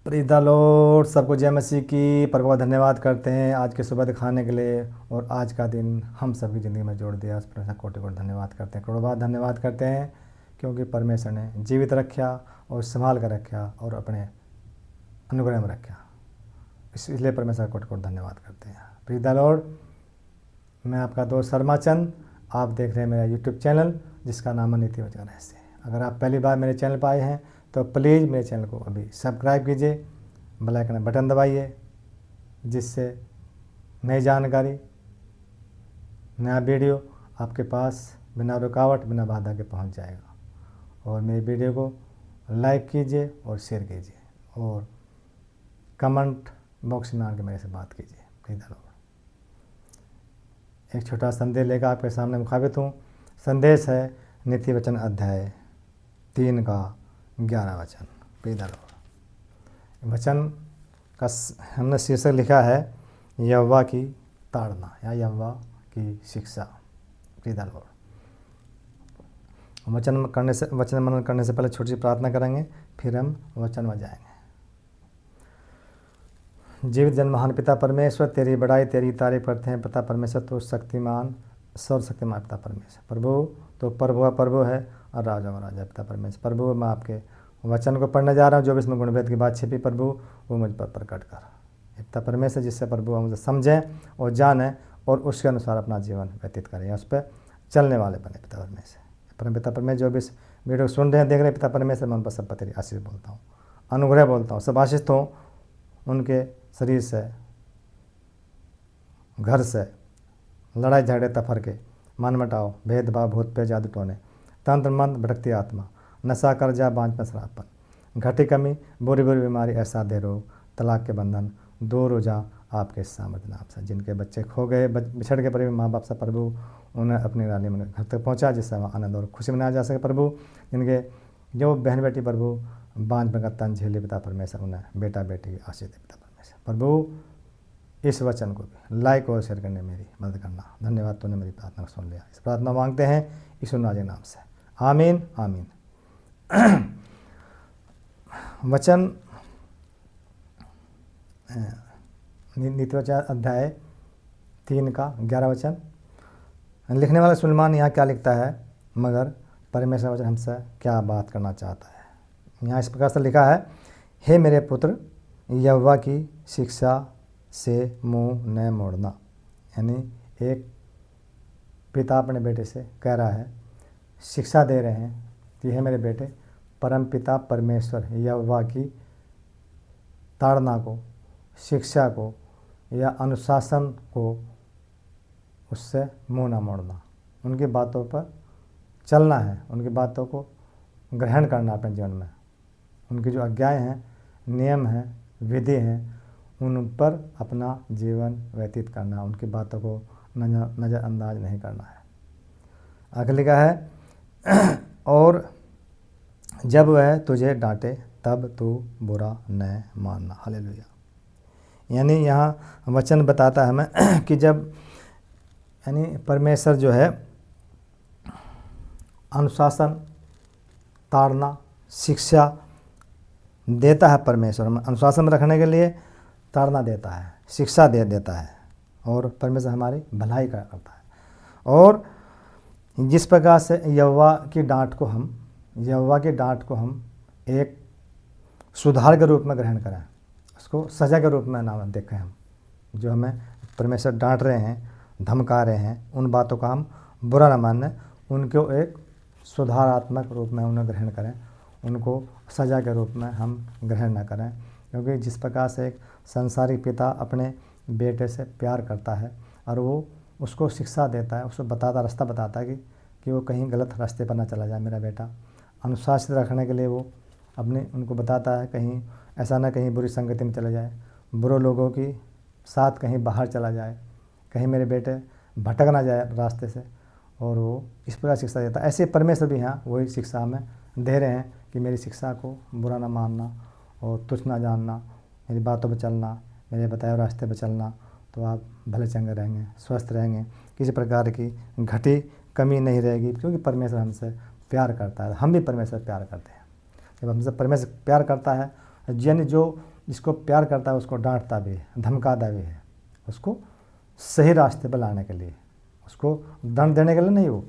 Preet the Lord, सबको जय मसीह की। प्रभु का धन्यवाद करते हैं आज के सुबह दिखाने के लिए और आज का दिन हम सबकी ज़िंदगी में जोड़ दिया। उस पर कोटि कोटि धन्यवाद करते हैं, करोड़ों बार धन्यवाद करते हैं, क्योंकि परमेश्वर ने जीवित रखा और संभाल कर रखा और अपने अनुग्रह में रखा। इसलिए परमेश्वर का कोटि कोटि धन्यवाद करते हैं। प्रीत द लॉर्ड, मैं आपका दोस्त शर्माचंद, आप देख रहे हैं मेरा यूट्यूब चैनल जिसका नाम है नीति वचन रहस्य। अगर आप पहली बार मेरे चैनल पर आए हैं तो प्लीज़ मेरे चैनल को अभी सब्सक्राइब कीजिए, बेल आइकन बटन दबाइए, जिससे नई जानकारी, नया वीडियो आपके पास बिना रुकावट बिना बाधा के पहुंच जाएगा। और मेरी वीडियो को लाइक कीजिए और शेयर कीजिए और कमेंट बॉक्स में आके मेरे से बात कीजिए। प्लीज़ एक छोटा संदेश लेकर आपके सामने मुखाबित हूँ। संदेश है नीति वचन अध्याय 3 का 11 वचन। प्लीज़ वचन का हमने शीर्षक लिखा है यहोवा की ताड़ना या यहोवा की शिक्षा। प्लीज़ वचन मनन करने से पहले छोटी सी प्रार्थना करेंगे, फिर हम वचन में जाएंगे। जीवित जन महान पिता परमेश्वर, तेरी बड़ाई तेरी तारीफ करते हैं। पिता परमेश्वर तो शक्तिमान, सर्वशक्तिमान पिता परमेश्वर। प्रभु तो प्रभु है और राजा का राजा पिता परमेश्वर। प्रभु मैं आपके वचन को पढ़ने जा रहा हूँ, जो भी इसमें गुणभेद की बात छिपी प्रभु वो मुझ पर प्रकट कर पिता परमेश्वर, जिससे प्रभु हम उसे समझें और जानें और उसके अनुसार अपना जीवन व्यतीत करें, उस पर चलने वाले बने पिता परमेश्वर। पिता परमेश्वर जो भी इस वीडियो को सुन रहे हैं देख रहे हैं पिता परमेश्वर, मैं उन पर सब पर तेरी आशीष बोलता हूँ, अनुग्रह बोलता हूँ। सब आशीष हो उनके शरीर से, घर से, लड़ाई झगड़े तफर के, मन मटाओ, भेदभाव, भूत पे जादू टोने, तंत्र मंत्र, भटकती आत्मा, नशा कर्जा, बांझपन, शराबपन, घटी कमी, बुरी बुरी बीमारी, असाध्य रोग, तलाक के बंधन दूर हो जा आपके सामर्थ्य नाम से। जिनके बच्चे खो गए, बिछड़ के परिवार माँ बाप से प्रभु उन्हें अपनी रानी में घर तक पहुँचा, जिससे वहाँ आनंद और खुशी मनाया जा सके। प्रभु जिनके जो बहन बेटी प्रभु बांझपन का तन झेले पिता परमेश्वर, उन्हें बेटा बेटी की आशीष दे पिता परमेश्वर। प्रभु इस वचन को भी लाइक और शेयर करने में मेरी मदद करना। धन्यवाद, तूने मेरी प्रार्थना को सुन लिया। इस प्रार्थना मांगते हैं यीशु नाज़ी नाम से, आमीन आमीन। वचन नीति वचन अध्याय 3 का 11 वचन। लिखने वाला सुलेमान यहाँ क्या लिखता है, मगर परमेश्वर वचन हमसे क्या बात करना चाहता है। यहाँ इस प्रकार से लिखा है, हे मेरे पुत्र, यहोवा की शिक्षा से मुंह न मोड़ना। यानी एक पिता अपने बेटे से कह रहा है, शिक्षा दे रहे हैं कि हे मेरे बेटे, परम पिता परमेश्वर यहोवा की ताड़ना को, शिक्षा को या अनुशासन को, उससे मुंह ना मोड़ना। उनकी बातों पर चलना है, उनकी बातों को ग्रहण करना अपने जीवन में। उनकी जो आज्ञाएं हैं, नियम हैं, विधि हैं, उन पर अपना जीवन व्यतीत करना, उनकी बातों को नज़रअंदाज नहीं करना है। आगे लिखा है, और जब वह तुझे डांटे तब तू बुरा न मानना। हालेलुया। यानी यहाँ वचन बताता है हमें कि जब यानी परमेश्वर जो है अनुशासन, ताड़ना, शिक्षा देता है। परमेश्वर हमें अनुशासन में रखने के लिए ताड़ना देता है, शिक्षा देता है, और परमेश्वर हमारी भलाई करता है। और जिस प्रकार से यहोवा की डांट को हम एक सुधार के रूप में ग्रहण करें, उसको सजा के रूप में ना देखें। हम जो हमें परमेश्वर डांट रहे हैं, धमका रहे हैं, उन बातों का हम बुरा ना मानें, उनको एक सुधारात्मक रूप में उन्हें ग्रहण करें, उनको सजा के रूप में हम ग्रहण ना करें। क्योंकि जिस प्रकार से एक संसारिक पिता अपने बेटे से प्यार करता है और वो उसको शिक्षा देता है, उसको रास्ता बताता है कि वो कहीं गलत रास्ते पर ना चला जाए। मेरा बेटा अनुशासित रखने के लिए वो उनको बताता है, कहीं ऐसा ना कहीं बुरी संगति में चला जाए, बुरे लोगों की साथ कहीं बाहर चला जाए, कहीं मेरे बेटे भटक ना जाए रास्ते से, और वो इस प्रकार शिक्षा देता है। ऐसे परमेश्वर भी यहाँ वही शिक्षा हमें दे रहे हैं कि मेरी शिक्षा को बुरा ना मानना और तुच्छ ना जानना, मेरी बातों पर चलना, मेरे बताए हुए रास्ते पर चलना, तो आप भले चंगे रहेंगे, स्वस्थ रहेंगे, किसी प्रकार की घटी कमी नहीं रहेगी। क्योंकि परमेश्वर हमसे प्यार करता है, हम भी परमेश्वर प्यार करते हैं। जब हमसे परमेश्वर प्यार करता है, यानी जो जिसको प्यार करता है उसको डांटता भी है, धमकाता भी है, उसको सही रास्ते पर लाने के लिए, उसको दंड देने के लिए नहीं, वो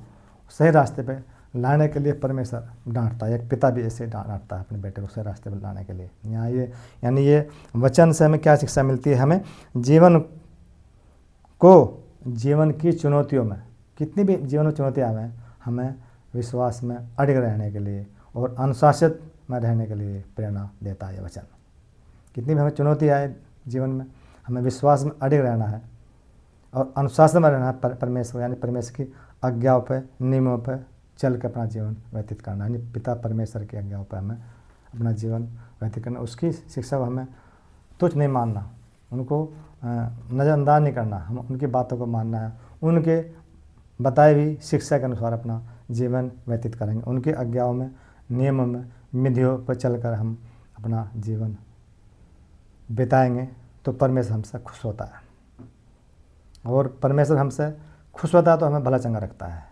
सही रास्ते पे लाने के लिए परमेश्वर डांटता है। एक पिता भी ऐसे डांटता है अपने बेटे को सही रास्ते पर लाने के लिए। यहाँ ये यानी ये वचन से हमें क्या शिक्षा मिलती है? हमें जीवन की चुनौतियों में, कितनी भी जीवन में चुनौतियाँ आएँ, हमें विश्वास में अड़िग रहने के लिए और अनुशासित में रहने के लिए प्रेरणा देता है ये वचन। कितनी भी हमें चुनौती आए जीवन में, हमें विश्वास में अड़िग रहना है और अनुशासन में रहना है। परमेश्वर यानी परमेश्वर की आज्ञाओं पे, नियमों पे चल के अपना जीवन व्यतीत करना, यानी पिता परमेश्वर की आज्ञाओं पे हमें अपना जीवन व्यतीत करना। उसकी शिक्षा को हमें तुच्छ नहीं मानना, उनको नज़रअंदाज नहीं करना, हम उनकी बातों को मानना है, उनके बताई हुई शिक्षा के अनुसार अपना जीवन व्यतीत करेंगे। उनकी आज्ञाओं में, नियमों में, विधियों पर चलकर हम अपना जीवन बिताएंगे तो परमेश्वर हमसे खुश होता है। और परमेश्वर हमसे खुश होता है तो हमें भला चंगा रखता है,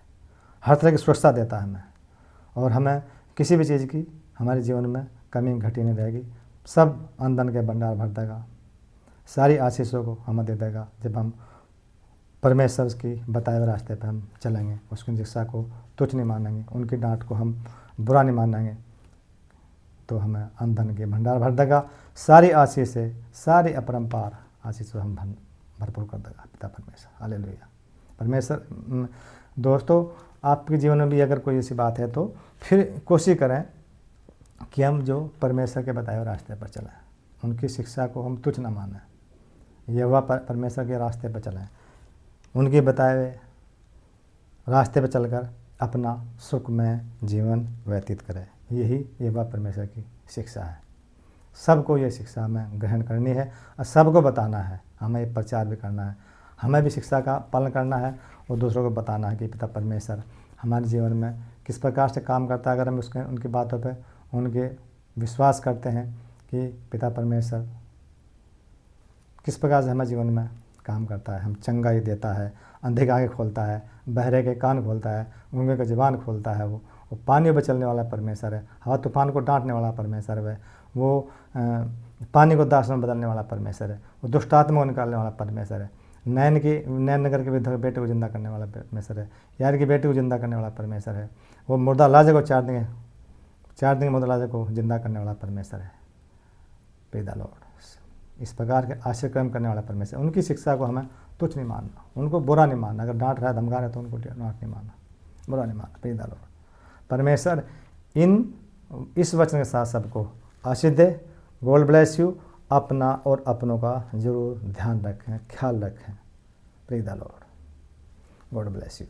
हर तरह की सुरक्षा देता है हमें, और हमें किसी भी चीज़ की हमारे जीवन में कमी घटी नहीं रहेगी। सब आमदन के भंडार भर देगा, सारी आशीषों को हमें दे देगा जब हम परमेश्वर की बताए हुए रास्ते पर हम चलेंगे, उसकी शिक्षा को तुच्छ नहीं मानेंगे, उनकी डांट को हम बुरा नहीं मानेंगे, तो हमें आमदन के भंडार भर देगा। सारी आशीषें, सारी अपरंपार आशीषों हम भरपूर कर देगा पिता परमेश्वर। हालेलुया। परमेश्वर दोस्तों, आपके जीवन में भी अगर कोई ऐसी बात है तो फिर कोशिश करें कि हम जो परमेश्वर के बताए हुए रास्ते पर चलें, उनकी शिक्षा को हम तुच्छ न मानें, यहोवा परमेश्वर के रास्ते पर चलें, उनके बताए हुए रास्ते पर चलकर अपना सुखमय जीवन व्यतीत करें। यही यहोवा परमेश्वर की शिक्षा है। सबको ये शिक्षा हमें ग्रहण करनी है और सबको बताना है, हमें ये प्रचार भी करना है, हमें भी शिक्षा का पालन करना है और दूसरों को बताना है कि पिता परमेश्वर हमारे जीवन में किस प्रकार से काम करता है। अगर हम उनकी बातों पे उनके विश्वास करते हैं कि पिता परमेश्वर किस प्रकार से हमारे जीवन में काम करता है, हम चंगाई देता है, अंधे के आँखें खोलता है, बहरे के कान खोलता है, गूंगे का ज़ुबान खोलता है, वो पानी में चलने वाला परमेश्वर है, हवा तूफान को डांटने वाला परमेश्वर है, वो पानी को दास में बदलने वाला परमेश्वर है, वो दुष्ट आत्मा को निकालने वाला परमेश्वर है, नैन नगर के विधवा बेटे को जिंदा करने वाला परमेश्वर है, यार की बेटी को जिंदा करने वाला परमेश्वर है, वो मुर्दा लाजे को 4 दिन मुर्दा लाजे को जिंदा करने वाला परमेश्वर है। Praise the Lord. इस प्रकार के आश्चर्यक्रम करने वाला परमेश्वर। उनकी शिक्षा को हमें तुच्छ नहीं मानना, उनको बुरा नहीं मानना। अगर डांट रहा है, धमका रहा है तो उनको डांट नहीं मानना, बुरा नहीं मानना। Praise the Lord. परमेश्वर इस वचन के साथ सबको आशीष दे। God bless you. अपना और अपनों का जरूर ध्यान रखें, ख्याल रखें। Praise the Lord. God bless you.